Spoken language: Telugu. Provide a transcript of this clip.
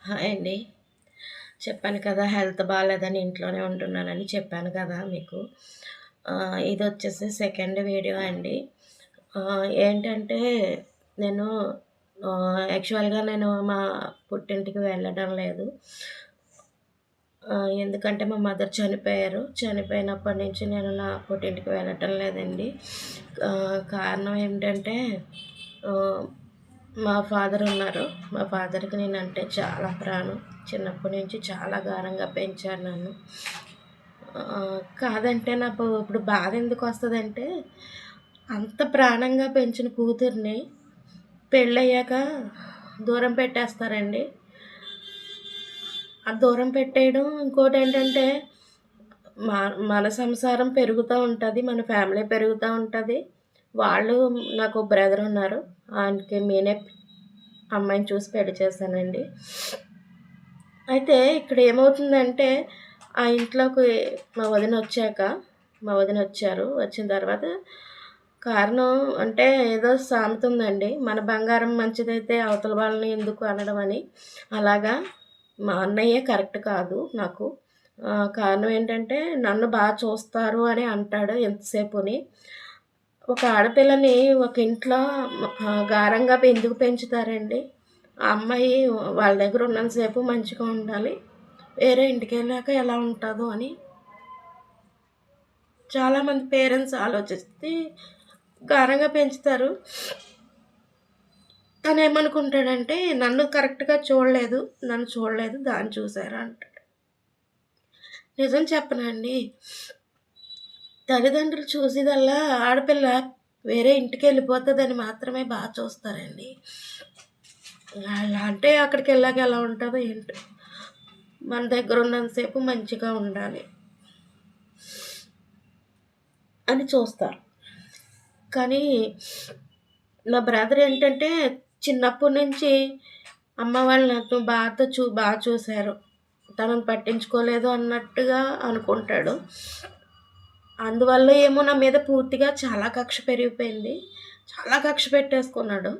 హాయ్ అండి. చెప్పాను కదా! హెల్త్ బాలేదని ఇంట్లోనే ఉంటున్నానని చెప్పాను కదా మీకు. ఇదొచ్చేసి సెకండ్ వీడియో అండి. ఏంటంటే నేను యాక్చువల్‌గా నేను మా పుట్టింటికి వెళ్ళడం లేదు. ఎందుకంటే మా మదర్ చనిపోయారు. చనిపోయినప్పటి నుంచి నేను నా పుట్టింటికి వెళ్ళటం లేదండి. కారణం ఏంటంటే ఆహ్, మా ఫాదర్ ఉన్నారు. మా ఫాదర్‌కి నేనంటే చాలా ప్రాణం. చిన్నప్పటి నుంచి చాలా గారంగా పెంచారు నన్ను. కాదంటే నాకు ఇప్పుడు బాధెందుకొస్తదంటే, అంత ప్రాణంగా పెంచిన కూతురిని పెళ్ళయ్యాక దూరం పెట్టేస్తారండి. ఆ దూరం పెట్టేయడం ఇంకోటేంటంటే, మ మన సంసారం పెరుగుతా ఉంటది. మన ఫ్యామిలీ పెరుగుతా ఉంటది. వాళ్ళు నాకు బ్రదర్ ఉన్నారు. ఆయనకి నేనే అమ్మాయిని చూసి పెళ్లి చేశానండి. అయితే ఇక్కడ ఏమవుతుందంటే, ఆ ఇంట్లోకి మా వదినొచ్చాక మా వదినొచ్చారు. వచ్చిన తర్వాత కారణం అంటే ఏదో సామెత ఉందండి. మన బంగారం మంచిదైతే అవతల వాళ్ళని ఎందుకు అనడం అని. అలాగా మా అన్నయ్య కరెక్ట్ కాదు నాకు. కారణం ఏంటంటే నన్ను చూస్తారు అని అంటాడు ఎంతసేపుని. ఒక ఆడపిల్లని ఒక ఇంట్లో గారంగా ఎందుకు పెంచుతారండి? ఆ అమ్మాయి వాళ్ళ దగ్గర ఉన్నంత సేపు మంచిగా ఉండాలి. వేరే ఇంటికెళ్ళాక ఎలా ఉంటదో అని చాలామంది పేరెంట్స్ ఆలోచిస్తే గారంగా పెంచుతారు. తనేమనుకుంటాడంటే నన్ను కరెక్ట్‌గా చూడలేదు. నన్ను చూడలేదు. దాన్ని చూసారు అంటాడు. నిజం చెప్పనా అండి? తల్లిదండ్రులు చూసేదల్లా ఆడపిల్ల వేరే ఇంటికెళ్ళిపోతదని మాత్రమే చూస్తారండి. అలా అంటే అక్కడికెళ్ళాక ఎలా ఉంటదో ఏంటో. మన దగ్గర ఉన్నంత సేపు మంచిగా ఉండాలి అని చూస్తారు. కానీ నా బ్రదర్ ఏంటంటే చిన్నప్పటి నుంచి అమ్మ వాళ్ళు నన్ను చూసారు. తనని పట్టించుకోలేదు అన్నట్టుగా అనుకుంటాడు. అందువల్ల ఏమో నా మీద పూర్తిగా చాలా కక్ష పెరిగిపోయింది. చాలా కక్ష పెట్టేసుకున్నాడు.